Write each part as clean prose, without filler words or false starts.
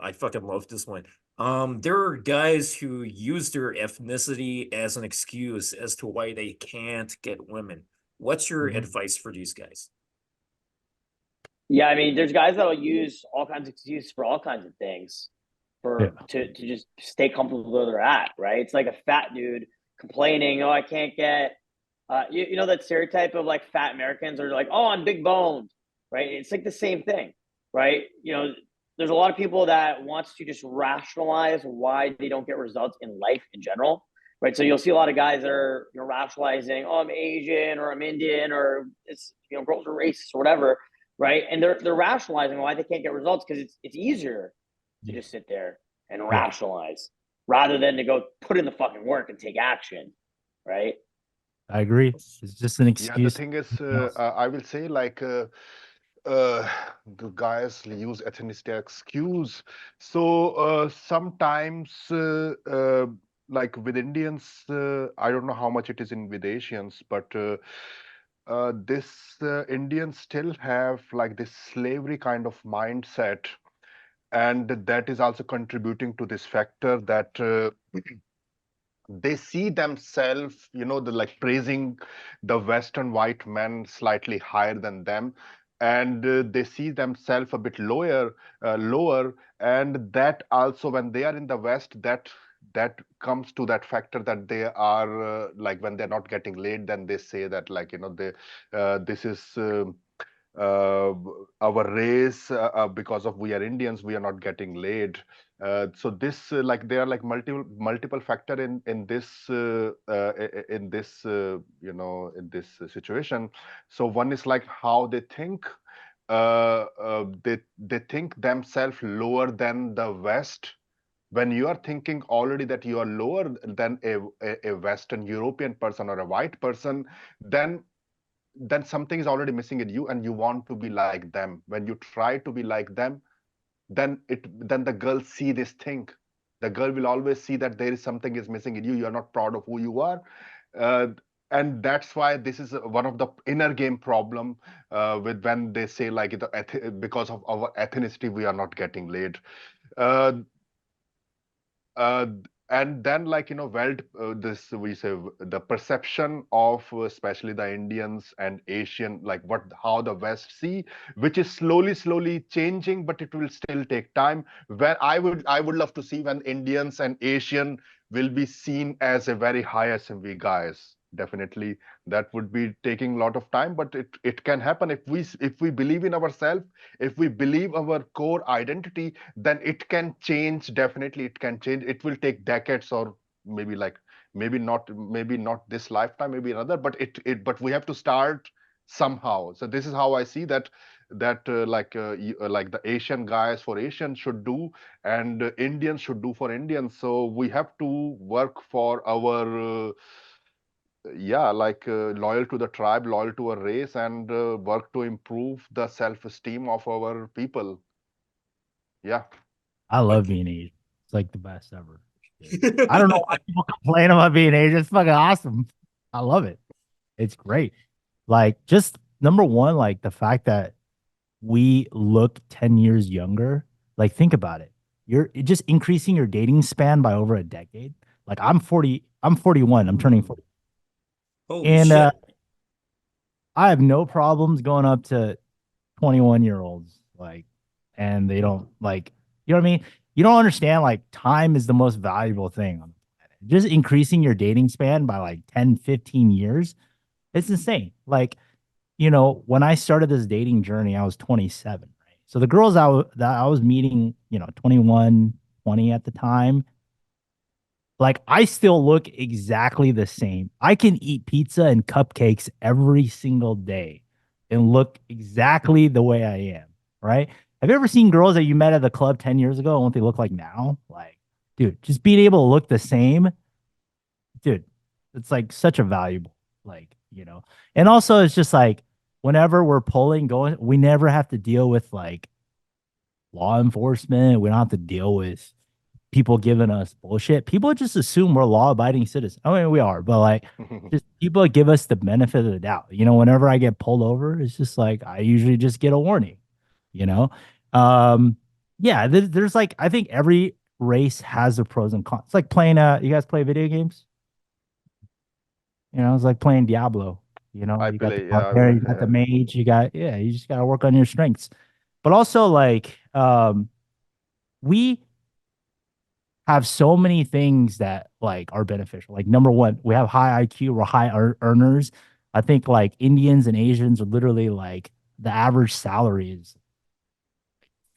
I fucking love this one. There are guys who use their ethnicity as an excuse as to why they can't get women. What's your Mhm. advice for these guys? Yeah, I mean, there's guys that'll use all kinds of excuses for all kinds of things Yeah. for to just stay comfortable where they're at, right? It's like a fat dude complaining, oh, I can't get you know that stereotype of like fat Americans are like, oh, I'm big boned, right? It's like the same thing, right? You know, there's a lot of people that wants to just rationalize why they don't get results in life in general, right? So you'll see a lot of guys that are rationalizing, oh, I'm Asian or I'm Indian or it's girls are racist or whatever, right? And they're rationalizing why they can't get results because it's easier to Yeah. just sit there and Yeah. rationalize rather than to go put in the fucking work and take action, right? I agree. It's just an Yeah, the excuse. thing is, Else. I will say uh, the guys use ethnicity excuse. So sometimes, like with Indians, I don't know how much it is in with Asians, but this Indians still have like this slavery kind of mindset, and that is also contributing to this factor that they see themselves, the like praising the Western white men slightly higher than them, and they see themselves a bit lower, and that also when they are in the West, that comes to that factor that they are like when they're not getting laid, then they say that like they this is. Uh, our race because of we are Indians, we are not getting laid. So this like there are like multiple factor in this in this in this situation. So one is like how they think. They think themselves lower than the West. When you are thinking already that you are lower than a Western European person or a white person, then something is already missing in you and you want to be like them. When you try to be like them, then the girl see this thing. The girl will always see that there is something is missing in you. You are not proud of who you are. uh, and that's why this is one of the inner game problem with when they say like because of our ethnicity we are not getting laid. uh, uh, and then like this we say the perception of especially the Indians and Asian, like what how the West see, which is slowly changing, but it will still take time. When I would love to see when Indians and Asian will be seen as a very high SMV guys. Definitely that would be taking a lot of time, but it can happen if we believe in ourselves, if we believe our core identity, then it can change. Definitely it can change. It will take decades, or maybe like maybe not this lifetime, maybe another, but but we have to start somehow. So this is how I see that like the Asian guys for Asian should do, and Indians should do for Indians. So we have to work for our yeah, like loyal to the tribe, loyal to a race, and work to improve the self-esteem of our people. Yeah. I love Okay. being Asian. It's like the best ever. Shit. I don't know why people complain about being Asian. It's fucking awesome. I love it. It's great. Like, just number one, like the fact that we look 10 years younger. Like, think about it. You're just increasing your dating span by over a decade. Like, I'm 40, I'm 41, I'm turning 40. Holy And shit. I have no problems going up to 21-year-olds. Like, and they don't like, you know what I mean? You don't understand, like, time is the most valuable thing on the planet. Just increasing your dating span by like 10, 15 years, it's insane. Like, when I started this dating journey, I was 27, right? So the girls that I was meeting, 21, 20 at the time, like, I still look exactly the same. I can eat pizza and cupcakes every single day and look exactly the way I am, right? Have you ever seen girls that you met at the club 10 years ago and what they look like now? Like, dude, just being able to look the same, dude, it's like such a valuable, like. And also it's just like whenever we're going, we never have to deal with like law enforcement. We don't have to deal with people giving us bullshit. People just assume we're law abiding citizens. I mean, we are, but like, just people give us the benefit of the doubt. Whenever I get pulled over, it's just like I usually just get a warning, you know? Um, Yeah, there's like I think every race has their pros and cons. It's like playing you guys play video games? You know, it's like playing Diablo. You know, I you got the play, yeah, barbarian, you got the mage, you just gotta work on your strengths. But also like we have so many things that like are beneficial. Like number one, we have high IQ, we're high earners. I think like Indians and Asians are literally like the average salary is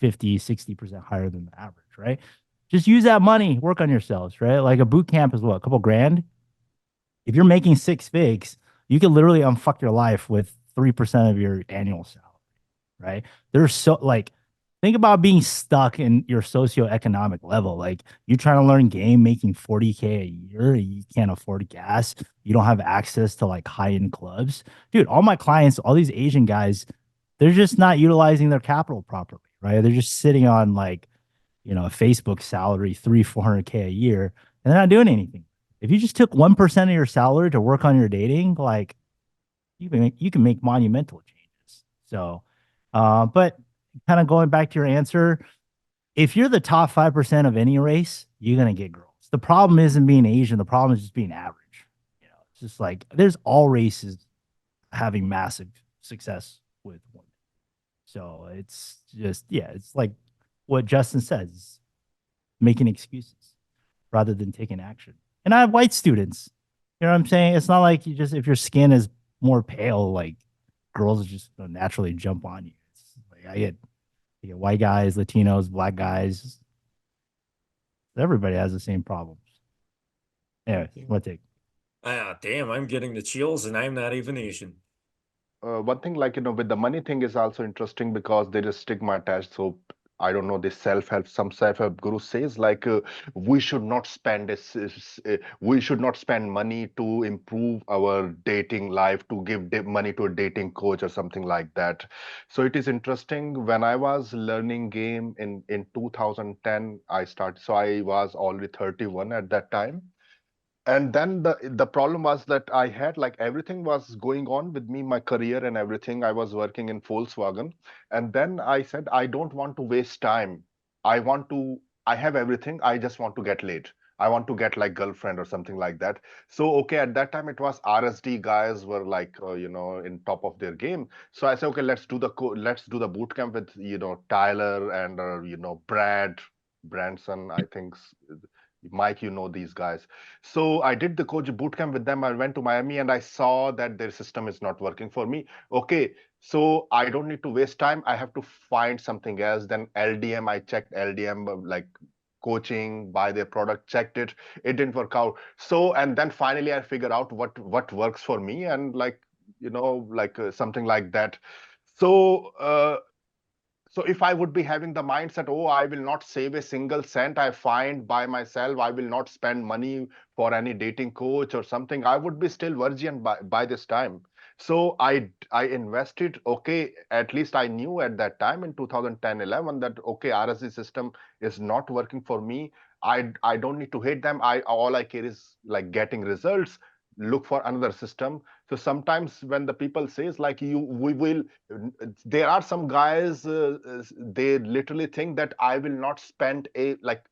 50, 60% higher than the average, right? Just use that money, work on yourselves, right? Like a boot camp is what, a couple grand? If you're making six figs, you can literally unfuck your life with 3% of your annual salary, right? There's so like think about being stuck in your socioeconomic level. Like you're trying to learn game making 40K a year, you can't afford gas, you don't have access to like high-end clubs. Dude, all my clients, all these Asian guys, they're just not utilizing their capital properly, right? They're just sitting on like, a Facebook salary, 400K a year, and they're not doing anything. If you just took 1% of your salary to work on your dating, like you can make monumental changes. So, but kind of going back to your answer, if you're the top 5% of any race, you're gonna get girls. The problem isn't being Asian. The problem is just being average. It's just like there's all races having massive success with women. So it's just it's like what Justin says, making excuses rather than taking action. And I have white students. You know what I'm saying? It's not like you just if your skin is more pale, like girls just naturally jump on you. It's like I get white guys, Latinos, black guys. Everybody has the same problems. Anyway, what take? Ah, damn, I'm getting the chills and I'm not even Asian. one thing, like, with the money thing is also interesting because there is stigma attached. So I don't know, this self-help, some self-help guru says like, we should not spend we should not spend money to improve our dating life, to give money to a dating coach or something like that. So it is interesting. When I was learning game in 2010, I started. So I was already 31 at that time. And then the problem was that I had, like, everything was going on with me, my career and everything. I was working in Volkswagen, and then I said I don't want to waste time. I have everything. I just want to get laid. I want to get like girlfriend or something like that. So okay, at that time it was RSD guys were like, in top of their game. So I said, okay, let's do the boot camp with Tyler and Brad Branson, I think. Mike, these guys. So I did the coach bootcamp with them. I went to Miami and I saw that their system is not working for me. Okay, so I don't need to waste time. I have to find something else. Then LDM, I checked LDM, like coaching, buy their product, checked it. It didn't work out. So, and then finally I figured out what works for me, and like, something like that. So if I would be having the mindset, oh, I will not save a single cent I find by myself, I will not spend money for any dating coach or something, I would be still virgin by this time. So I invested. Okay, at least I knew at that time in 2010-11 that okay, RSC system is not working for me. I don't need to hate them. All I care is like getting results. Look for another system. So sometimes when the people says like we will, there are some guys, they literally think that I will not spend a like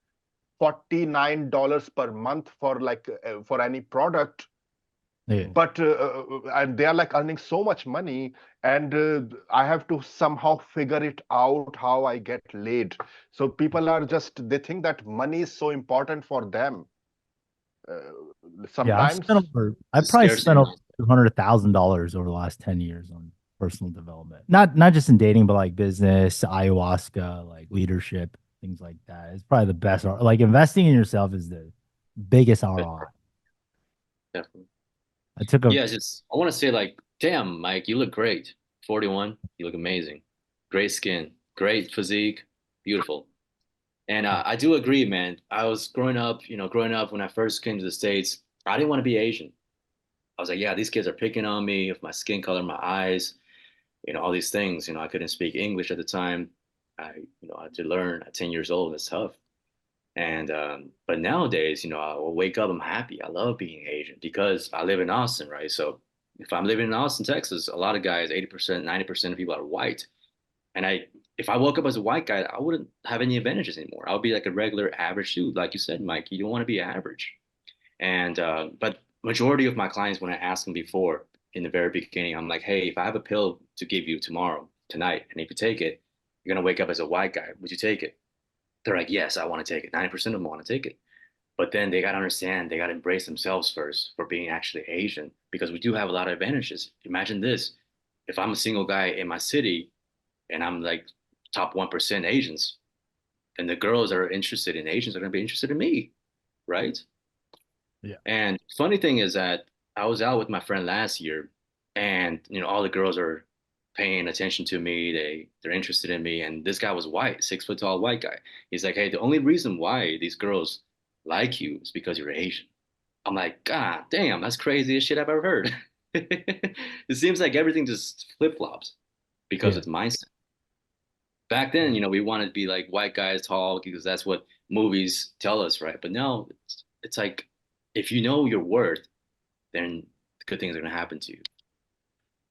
$49 per month for like for any product, Yeah. but and they are like earning so much money, and I have to somehow figure it out how I get laid. So people are just, they think that money is so important for them. Yeah, Sometimes. I've probably spent over $200,000 over the last 10 years on personal development. Not just in dating, but like business, ayahuasca, like leadership, things like that. It's probably the best. Like investing in yourself is the biggest ROI. Definitely. I took a Yeah, I want to say like, damn, Mike, you look great. 41, you look amazing. Great skin, great physique, beautiful. And I do agree, man. I was growing up when I first came to the States, I didn't want to be Asian. I was like, yeah, these kids are picking on me with my skin color, my eyes, all these things. I couldn't speak English at the time. I had to learn at 10 years old. It's tough. And but nowadays, I will wake up, I'm happy. I love being Asian because I live in Austin, right? So if I'm living in Austin, Texas, a lot of guys, 80%, 90% of people are white. And if I woke up as a white guy, I wouldn't have any advantages anymore. I would be like a regular average dude, like you said, Mike. You don't want to be average. And but majority of my clients, when I ask them before in the very beginning, I'm like, hey, if I have a pill to give you tomorrow, tonight, and if you take it, you're gonna wake up as a white guy. Would you take it? They're like, yes, I want to take it. 90% of them want to take it. But then they got to understand, they got to embrace themselves first for being actually Asian, because we do have a lot of advantages. Imagine this. If I'm a single guy in my city and I'm like top 1% Asians, and the girls that are interested in Asians are going to be interested in me, right? Yeah. And funny thing is that I was out with my friend last year, and all the girls are paying attention to me. They're interested in me, and this guy was white, 6 foot tall white guy. He's like, hey, the only reason why these girls like you is because you're Asian. I'm like, God damn, that's craziest shit I've ever heard. It seems like everything just flip flops because Yeah. it's mindset. Back then, we wanted to be like white guys tall because that's what movies tell us, right? But no, it's like if you know your worth, then good things are gonna happen to you.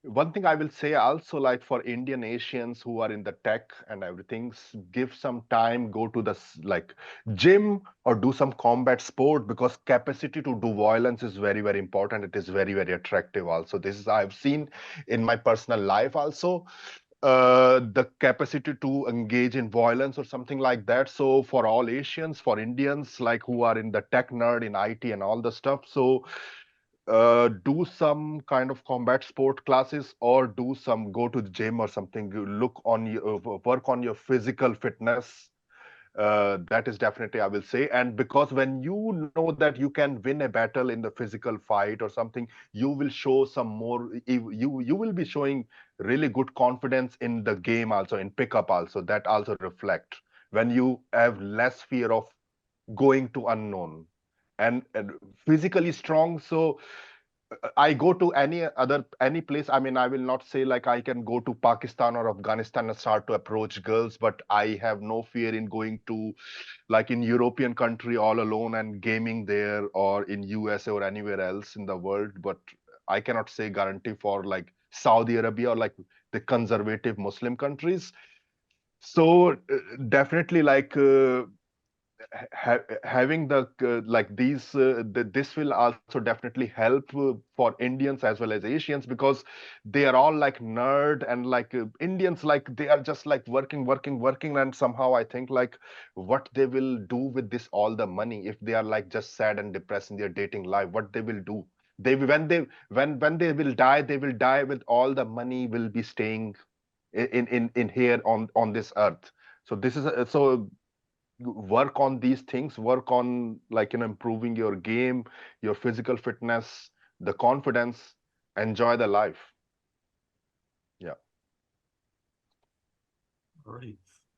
One thing I will say also, like for Indian Asians who are in the tech and everything, give some time, go to the like gym or do some combat sport, because capacity to do violence is very, very important. It is very, very attractive also. This is I've seen in my personal life also, the capacity to engage in violence or something like that. So for all Asians, for Indians like who are in the tech nerd in IT and all the stuff, so do some kind of combat sport classes, or do some go to the gym or something. You look on your work on your physical fitness. That is definitely, I will say. And because when you know that you can win a battle in the physical fight or something, you will show some more. You will be showing really good confidence in the game also, in pickup also. That also reflect when you have less fear of going to unknown, and physically strong. So I go to any place. I mean, I will not say like I can go to Pakistan or Afghanistan and start to approach girls, but I have no fear in going to like in European country all alone and gaming there, or in USA or anywhere else in the world. But I cannot say guarantee for like Saudi Arabia or like the conservative Muslim countries. So definitely like having the like this will also definitely help for Indians as well as Asians, because they are all like nerd, and like Indians, like they are just like working, and somehow I think like what they will do with this all the money, if they are like just sad and depressed in their dating life, what they will do, when they will die, they will die with all the money will be staying in here on this earth. So this is so work on these things, work on like improving your game, your physical fitness, the confidence, enjoy the life. Yeah. All right.